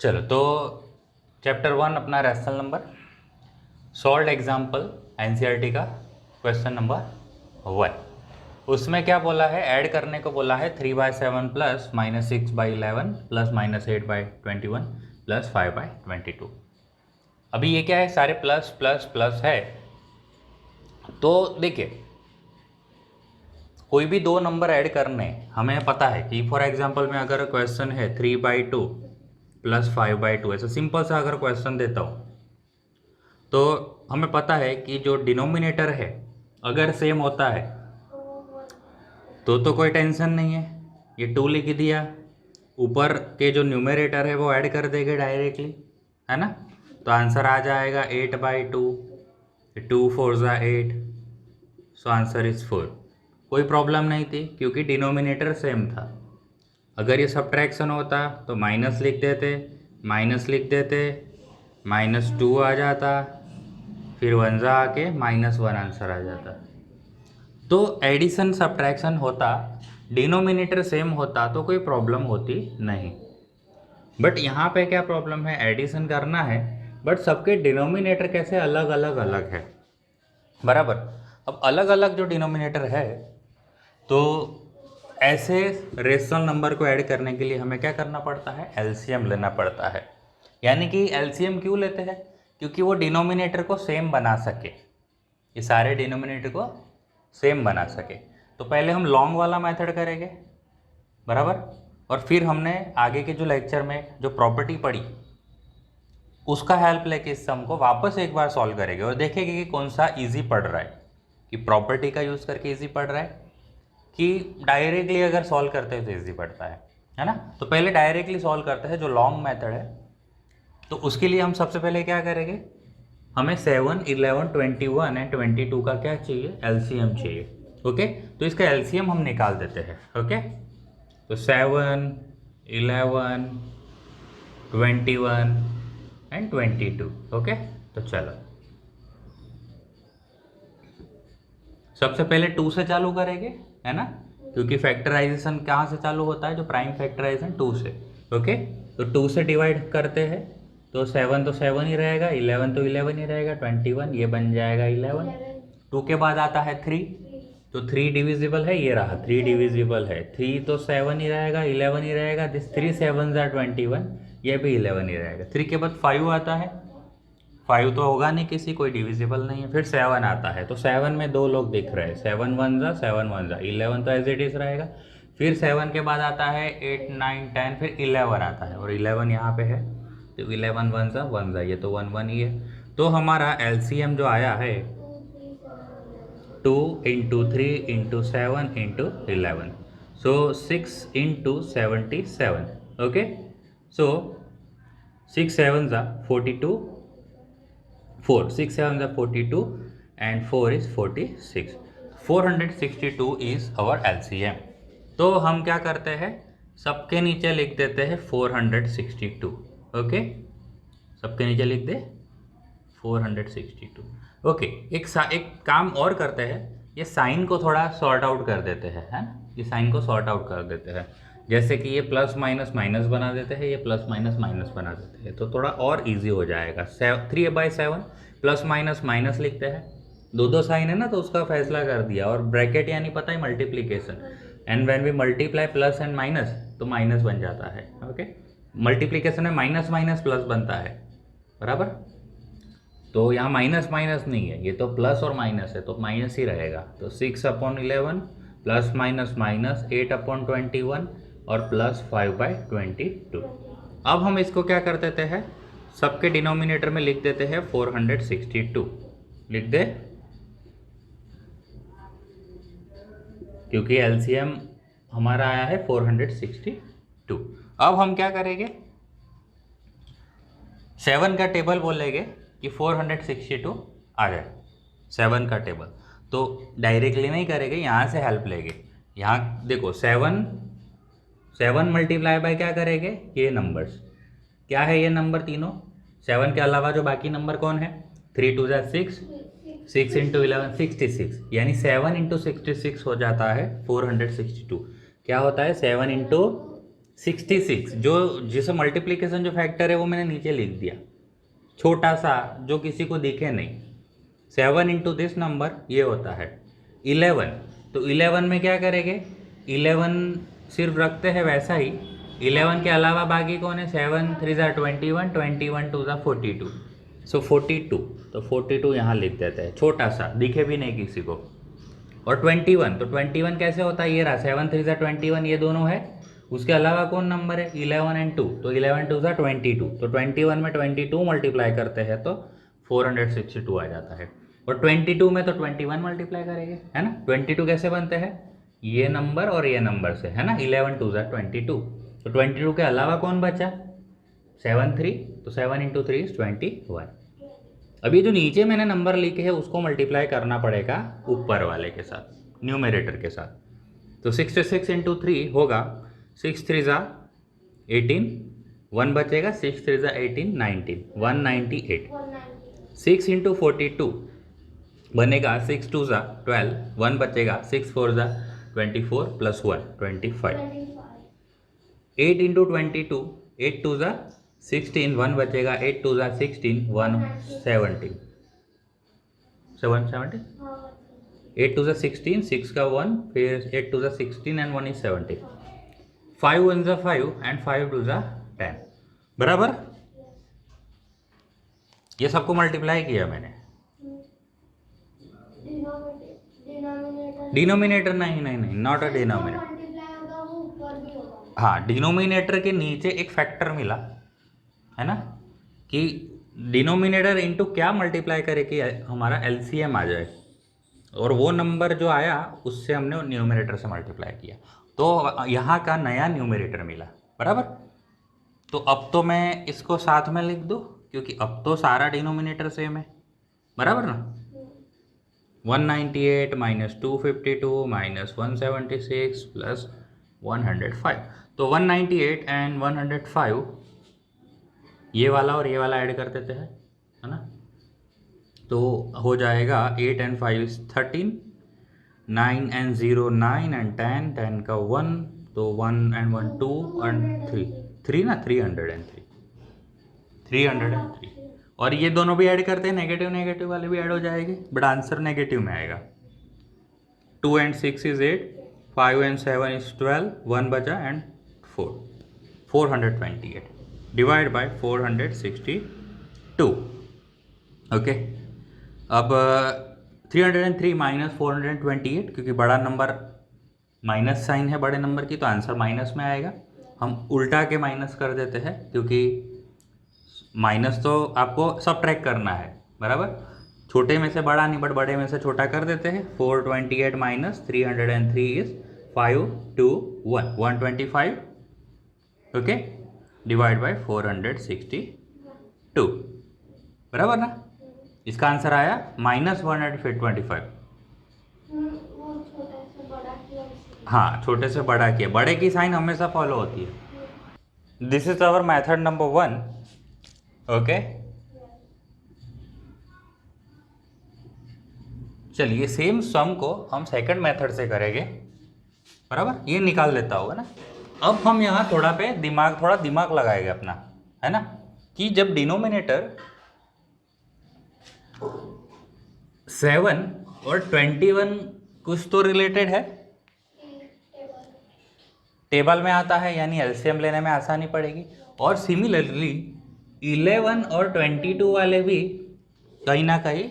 चलो तो चैप्टर 1 अपना rational number solve example NCERT का क्वेश्चन नंबर 1। उसमें क्या बोला है, ऐड करने को बोला है 3/7 प्लस -6/11 प्लस -8/21 प्लस 5/22। अभी ये क्या है, सारे प्लस प्लस प्लस है। तो देखिए कोई भी दो नंबर ऐड करने हमें पता है कि फॉर एग्जांपल में अगर क्वेश्चन है 3/2 प्लस 5/2, ऐसा सिंपल सा अगर क्वेश्चन देता हूँ तो हमें पता है कि जो डिनोमिनेटर है अगर सेम होता है तो कोई टेंशन नहीं है, ये 2 लिख दिया, ऊपर के जो न्यूमरेटर है वो ऐड कर देंगे डायरेक्टली, है ना। तो आंसर आ जाएगा 8/2, 2 4 ज़ा 8, सो आंसर इज 4। कोई प्रॉब्लम नहीं थी क्योंकि डिनोमिनेटर सेम था। अगर ये सब्ट्रैक्शन होता तो माइनस लिख देते, -2 आ जाता, फिर 1 ज़ा आके -1 आंसर आ जाता। तो एडिशन सब्ट्रैक्शन होता, डिनोमिनेटर सेम होता तो कोई प्रॉब्लम होती नहीं। बट यहाँ पे क्या प्रॉब्लम है, एडिशन करना है बट सबके डिनोमिनेटर कैसे अलग अलग है, बराबर। अब अलग अलग जो डिनोमिनेटर है तो ऐसे रेशनल नंबर को ऐड करने के लिए हमें क्या करना पड़ता है, एलसीएम लेना पड़ता है। यानी कि एलसीएम क्यों लेते हैं, क्योंकि वो डिनोमिनेटर को सेम बना सके, ये सारे डिनोमिनेटर को सेम बना सके। तो पहले हम लॉन्ग वाला मेथड करेंगे, बराबर। और फिर हमने आगे के जो लेक्चर में जो प्रॉपर्टी पढ़ी उसका हेल्प लेके इस सम को वापस एक बार सॉल्व करेंगे और देखेंगे कि कौन सा इजी पड़ रहा है, कि प्रॉपर्टी का यूज़ करके इजी पड़ रहा है कि डायरेक्टली अगर सॉल्व करते हैं तो इजी पड़ता है ना। तो पहले डायरेक्टली सॉल्व करते हैं जो लॉन्ग मेथड है। तो उसके लिए हम सबसे पहले क्या करेंगे, हमें 7, 11, 21 एंड 22 का क्या चाहिए, एलसीएम चाहिए। ओके, तो इसका एलसीएम हम निकाल देते हैं। ओके, तो 7, 11, 21 एंड 22। ओके, तो चलो सबसे पहले 2 से चालू करेंगे, है ना, क्योंकि फैक्टराइजेशन कहाँ से चालू होता है, जो प्राइम फैक्टराइजेशन 2 से। ओके, तो 2 से डिवाइड करते हैं तो 7 तो 7 ही रहेगा, 11 तो 11 ही रहेगा, 21 ये बन जाएगा 11। 2 के बाद आता है 3, तो 3 डिविजिबल है, ये रहा 3 डिविजिबल है, 3 तो 7 ही रहेगा, 11 ही रहेगा, दिस 3 7 ज़ा 21, ये भी 11 ही रहेगा। 3 के बाद 5 आता है, 5 तो होगा नहीं किसी, कोई डिविजिबल नहीं है। फिर 7 आता है, तो 7 में 2 लोग दिख रहे हैं, 7 1 ज़ा 7 1 ज़ा 11 तो एज इट इज़ रहेगा। फिर 7 के बाद आता है 8 9 10, फिर 11 आता है और 11 यहाँ पे है, तो 11 1 ज़ा 1 ज़ा, ये तो 1 1 ही है। तो हमारा एलसीएम जो आया है 2 × 3 × 7 × 11, सो 6 × 77। ओके, सो 6 7 ज़ा 42, 4 6 7 ज़ा 42 and 4 is 46, 462 is our LCM. तो हम क्या करते हैं, सबके नीचे लिख देते हैं 462। ओके, सबके नीचे लिख दे 462। ओके, एक काम और करते हैं, ये साइन को थोड़ा सॉर्ट आउट कर देते हैं, है ना, ये साइन को सॉर्ट आउट कर देते हैं। जैसे कि ये प्लस माइनस माइनस बना देते हैं, ये प्लस माइनस माइनस बना देते हैं, तो थोड़ा और इजी हो जाएगा। 3/7 प्लस माइनस माइनस लिखते हैं, दो साइन है ना, तो उसका फैसला कर दिया। और ब्रैकेट यानी पता है multiplication, and when we multiply plus and minus तो माइनस बन जाता है। ओके, मल्टीप्लीकेशन में माइनस माइनस प्लस बनता है, बराबर। तो यहाँ माइनस माइनस नहीं है, ये तो प्लस और माइनस है, तो माइनस ही रहेगा। तो 6/11 प्लस माइनस माइनस 8/21 और प्लस 5/22। अब हम इसको क्या कर देते हैं, सबके डिनोमिनेटर में लिख देते हैं 462, लिख दे, क्योंकि एलसीएम हमारा आया है 462। अब हम क्या करेंगे, 7 का टेबल बोलेंगे कि 462 आ जाए, 7 का टेबल। तो डायरेक्टली नहीं करेंगे, यहाँ से हेल्प लेंगे। यहाँ देखो 7 मल्टीप्लाई बाय क्या करेंगे, ये नंबर्स क्या है, ये नंबर तीनों 7 के अलावा जो बाकी नंबर कौन है, 3 2 ज़ा 6, 6 × 11 66, यानी 7 × 66 हो जाता है 462। क्या होता है, 7 × 66 जो जिसे मल्टीप्लिकेशन जो फैक्टर है वो मैंने नीचे लिख दिया, छोटा सा जो किसी को दिखे नहीं। 7 इंटू दिस नंबर ये होता है 11। तो 11 में क्या करेंगे, 11 सिर्फ रखते हैं वैसा ही। 11 के अलावा बाकी कौन है, 7 3 ज़ा 21, 21 2 ज़ा 42, सो 42। तो 42 यहाँ लिख देते हैं, छोटा सा दिखे भी नहीं किसी को। और 21, तो 21 कैसे होता है, ये रहा 7 3 ज़ा 21, ये दोनों है। उसके अलावा कौन नंबर है, 11 एंड 2, तो 11 2 ज़ा 22। तो 21 में 22 मल्टीप्लाई करते हैं तो 462 आ जाता है। और 22 में तो 21 मल्टीप्लाई करेंगे, है ना। 22 कैसे बनते हैं, ये नंबर और ये नंबर से, है ना। 11 2 ज़ा 22। तो 22 के अलावा कौन बचा, 7 3, तो 7 इंटू 3 इज 21। अभी जो नीचे मैंने नंबर लिखे हैं उसको मल्टीप्लाई करना पड़ेगा ऊपर वाले के साथ, न्यूमरेटर के साथ। तो 66 इंटू 3 होगा 6 3 ज़ा 18, 1 बचेगा, 6 3 ज़ा 18 19, 198। 6 इंटू 42 बनेगा 6 2 ज़ा 12, 1 बचेगा, 6 4 ज़ा 24 प्लस 1 25। 8 इंटू 22, 8 2 ज़ा 16, 1 बचेगा, 8 2 ज़ा 16 170, 770। 8 2 ज़ा 16, 6 का 1, फिर 8 2 ज़ा 16 एंड 1 is 70। 5 1 ज़ा 5 एंड 5 2 ज़ा 10, बराबर। ये सबको मल्टीप्लाई किया मैंने। डिनोमिनेटर नहीं, नॉट अ डिनोमिनेटर। हाँ, डिनोमिनेटर के नीचे एक फैक्टर मिला है ना, कि डिनोमिनेटर इनटू क्या मल्टीप्लाई करे कि हमारा एलसीएम आ जाए, और वो नंबर जो आया उससे हमने न्यूमरेटर से मल्टीप्लाई किया, तो यहाँ का नया न्यूमरेटर मिला, बराबर। तो अब तो मैं इसको साथ में लिख दूँ क्योंकि अब तो सारा डिनोमिनेटर सेम है, बराबर ना। 198 माइनस 252 माइनस 176 प्लस 105। तो 198 एंड 105 ये वाला और ये वाला ऐड कर देते हैं, है ना। तो हो जाएगा 8 एंड 5 is 13, 9 एंड 0 9 एंड 10, 10 का 1, तो 1 एंड 1 2 एंड 3 ना, 303। और ये दोनों भी ऐड करते हैं, नेगेटिव नेगेटिव वाले भी ऐड हो जाएंगे, बट आंसर नेगेटिव में आएगा। 2 एंड 6 is 8, 5 एंड 7 is 12, 1 बचा एंड 428 डिवाइड बाय 462। ओके, अब 303 माइनस 428, क्योंकि बड़ा नंबर माइनस साइन है बड़े नंबर की, तो आंसर माइनस में आएगा। हम उल्टा के माइनस कर देते हैं क्योंकि माइनस तो आपको सबट्रैक्ट करना है, बराबर। छोटे में से बड़ा नहीं, बट बड़े में से छोटा कर देते हैं। 428 minus 303 is 521, 125, okay, divide by 462, बराबर ना। इसका आंसर आया -125। हाँ, छोटे से बड़ा किया, बड़े की साइन हमेशा फॉलो होती है। This is our method number 1, okay. चलिए सेम सम को हम सेकंड मेथड से करेंगे, बराबर। ये निकाल लेता होगा ना। अब हम यहाँ थोड़ा दिमाग लगाएंगे अपना, है ना, कि जब डिनोमिनेटर 7 और 21 कुछ तो रिलेटेड है, टेबल में आता है, यानी एलसीएम लेने में आसानी पड़ेगी। और सिमिलरली 11 और 22 वाले भी कहीं ना कहीं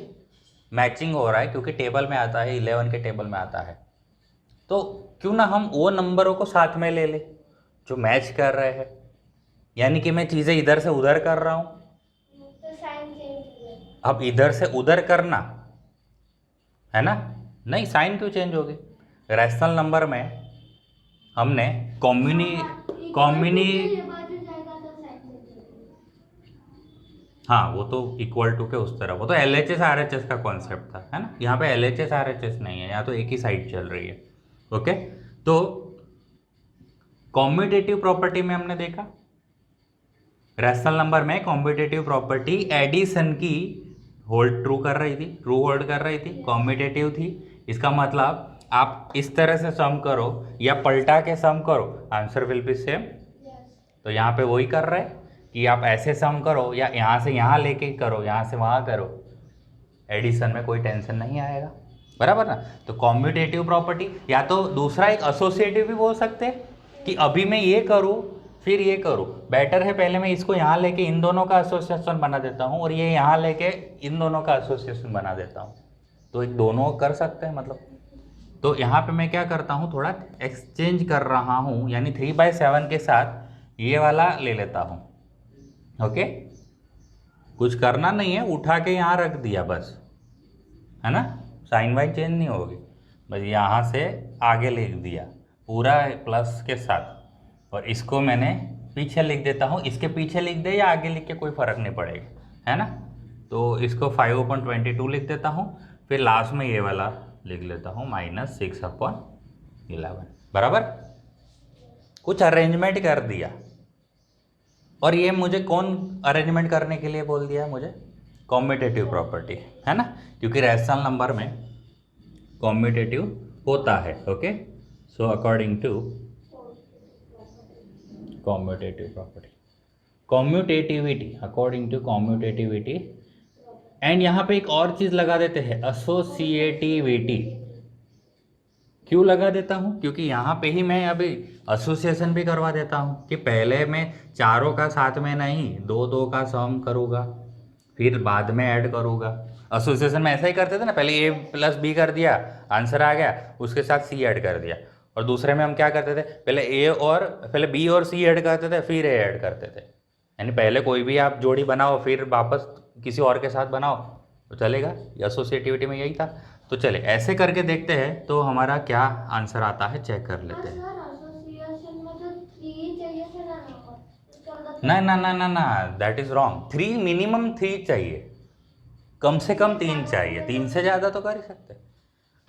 मैचिंग हो रहा है, क्योंकि टेबल में आता है, 11 के टेबल में आता है। तो क्यों ना हम वो नंबरों को साथ में ले ले जो मैच कर रहे हैं, यानी कि मैं चीज़ें इधर से उधर कर रहा हूँ, तो साइन चेंज। अब इधर से उधर करना है ना, नहीं साइन क्यों चेंज होगी। रैशनल नंबर में हमने हाँ, वो तो इक्वल टू के उस तरह, वो तो LHS RHS का कॉन्सेप्ट था, है ना। यहाँ पे LHS RHS नहीं है, यहाँ तो एक ही साइड चल रही है, ओके। तो कॉम्यूटेटिव प्रॉपर्टी में हमने देखा रैशनल नंबर में कॉम्यूटेटिव प्रॉपर्टी एडिशन की ट्रू होल्ड कर रही थी, कॉम्यूटेटिव थी। इसका मतलब आप इस तरह से सम करो या पलटा के सम करो, आंसर विल बी सेम, तो यहाँ पे वही कर रहे हैं कि आप ऐसे सम करो या यहाँ से यहाँ लेके करो, यहाँ से वहाँ करो, एडिशन में कोई टेंशन नहीं आएगा, बराबर ना। तो कॉम्यूटेटिव प्रॉपर्टी, या तो दूसरा एक एसोसिएटिव भी बोल सकते हैं कि अभी मैं ये करूँ फिर ये करूँ, बेटर है पहले मैं इसको यहाँ लेके इन दोनों का एसोसिएशन बना देता हूँ और ये यहाँ लेके इन दोनों का एसोसिएशन बना देता हूँ, तो एक दोनों कर सकते हैं मतलब। तो यहाँ पे मैं क्या करता हूँ, थोड़ा एक्सचेंज कर रहा हूँ, यानी 3/7 के साथ ये वाला ले लेता हूँ। ओके, कुछ करना नहीं है, उठा के यहाँ रख दिया बस, है ना, साइन वाइन चेंज नहीं होगी, बस यहाँ से आगे लिख दिया पूरा प्लस के साथ, और इसको मैंने पीछे लिख देता हूँ। इसके पीछे लिख दे या आगे लिख के कोई फ़र्क नहीं पड़ेगा, है ना। तो इसको 5/22 लिख देता हूँ, फिर लास्ट में ये वाला लिख लेता हूँ -6/11, बराबर। कुछ अरेंजमेंट कर दिया, और ये मुझे कौन अरेंजमेंट करने के लिए बोल दिया, मुझे कॉम्यूटेटिव प्रॉपर्टी, है ना, क्योंकि रैशनल नंबर में कॉम्यूटेटिव होता है। Okay, so according to commutative property, commutativity, according to commutativity, and यहाँ पे एक और चीज़ लगा देते हैं, एसोसिएटिविटी। क्यों लगा देता हूँ, क्योंकि यहाँ पे ही मैं अभी एसोसिएशन भी करवा देता हूँ कि पहले मैं चारों का साथ में नहीं, दो दो का सम करूँगा, फिर बाद में ऐड करूँगा। एसोसिएशन में ऐसा ही करते थे ना, पहले A+B कर दिया, आंसर आ गया, उसके साथ C ऐड कर दिया। और दूसरे में हम क्या करते थे, पहले B और C ऐड करते थे, फिर A ऐड करते थे, यानी पहले कोई भी आप जोड़ी बनाओ फिर वापस किसी और के साथ बनाओ तो चलेगा। एसोसिएटिविटी में यही था। तो चले ऐसे करके देखते हैं तो हमारा क्या आंसर आता है, चेक कर लेते हैं। ना ना ना ना ना, दैट इज रॉन्ग। 3 मिनिमम 3 चाहिए, कम से कम 3 चाहिए, 3 से ज़्यादा तो कर ही सकते,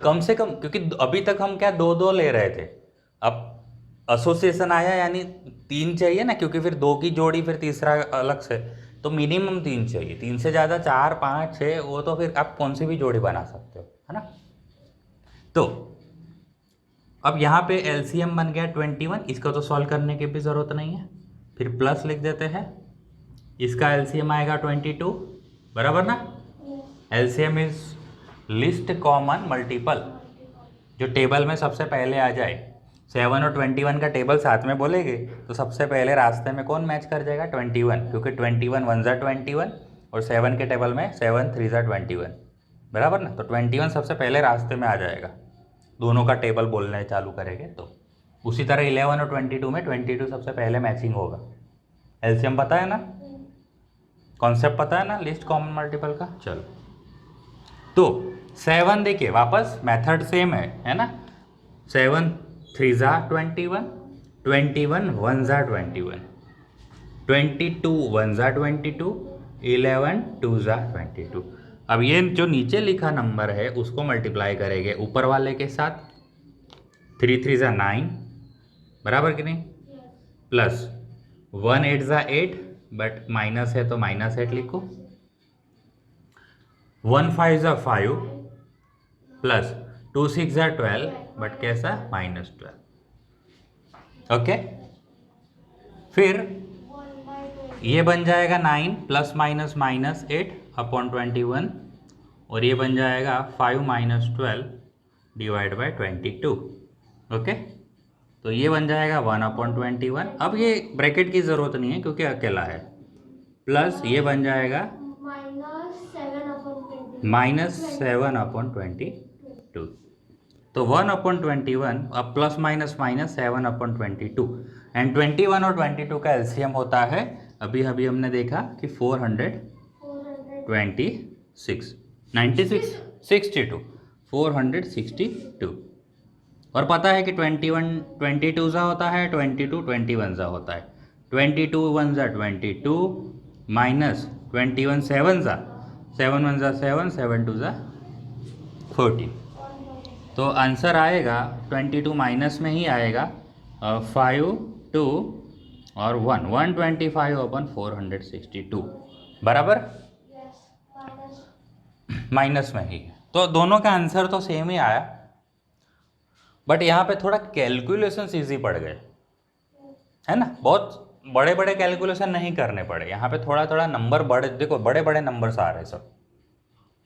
कम से कम, क्योंकि अभी तक हम क्या 2-2 ले रहे थे, अब एसोसिएशन आया यानी 3 चाहिए ना, क्योंकि फिर 2 की जोड़ी फिर तीसरा अलग से, तो मिनिमम 3 चाहिए। 3 से ज़्यादा 4, 5, 6 वो तो फिर आप कौन सी भी जोड़ी बना सकते हो, है ना। तो अब यहाँ पे एलसीएम बन गया 21, इसका तो सॉल्व करने की भी ज़रूरत नहीं है, फिर प्लस लिख देते हैं, इसका एलसीएम आएगा 22, बराबर ना। LCM is list common multiple, जो टेबल में सबसे पहले आ जाए। 7 और 21 का टेबल साथ में बोलेंगे तो सबसे पहले रास्ते में कौन मैच कर जाएगा, 21, क्योंकि 21 1 ज़ा 21 और 7 के टेबल में 7 3 ज़ा 21, बराबर ना। तो 21 सबसे पहले रास्ते में आ जाएगा, दोनों का टेबल बोलने चालू करेंगे तो। उसी तरह 11 और 22 में 22 सबसे पहले मैचिंग होगा। एलसीएम पता है ना, कॉन्सेप्ट पता है ना लिस्ट कॉमन मल्टीपल का। चलो तो 7 देखिए, वापस मेथड सेम है ना। 7 3 ज़ा 21, 21 1 ज़ा 21, 22 1 ज़ा 22, 11 2 ज़ा 22। अब ये जो नीचे लिखा नंबर है उसको मल्टीप्लाई करेंगे ऊपर वाले के साथ, 3 3 ज़ा 9, बराबर कि नहीं, प्लस 1 8 ज़ा 8, बट माइनस है तो -8 लिखो, 1 5 ज़ा 5, प्लस 2 6 ज़ा 12, बट कैसा, -12। ओके, फिर ये बन जाएगा 9 प्लस माइनस -8/21, और ये बन जाएगा 5 - 12 डिवाइड बाय 22। ओके, तो ये बन जाएगा 1/21। अब ये ब्रैकेट की ज़रूरत नहीं है क्योंकि अकेला है, प्लस ये बन जाएगा -7/22। तो 1/21, अब प्लस माइनस माइनस 7/22, एंड 21 और 22 का एलसीएम होता है, अभी अभी हमने देखा कि 462, और पता है कि 21 22 ज़ा होता है, 22 21 ज़ा होता है, 22 1 ज़ा 22 माइनस 21 7 ज़ा 7 1 ज़ा 7 7 2 ज़ा 14। तो आंसर आएगा 22 माइनस में ही आएगा, 5 2 और 1 125/462, बराबर, माइनस में ही। तो दोनों का आंसर तो सेम ही आया, बट यहाँ पे थोड़ा कैलकुलेशन ईजी पड़ गए, है ना। बहुत बड़े बड़े कैलकुलेशन नहीं करने पड़े, यहाँ पे थोड़ा थोड़ा नंबर बड़े, देखो बड़े बड़े नंबर्स आ रहे हैं सब,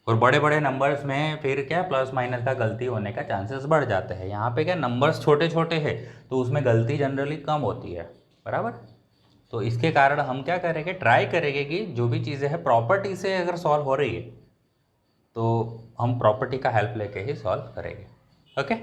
और बड़े बड़े नंबर्स में फिर क्या प्लस माइनस का गलती होने का चांसेस बढ़ जाते हैं। यहाँ पे क्या नंबर्स छोटे छोटे हैं तो उसमें गलती जनरली कम होती है, बराबर। तो इसके कारण हम क्या करेंगे, ट्राई करेंगे कि जो भी चीज़ें हैं प्रॉपर्टी से अगर सॉल्व हो रही है तो हम प्रॉपर्टी का हेल्प लेके ही सॉल्व करेंगे। ओके।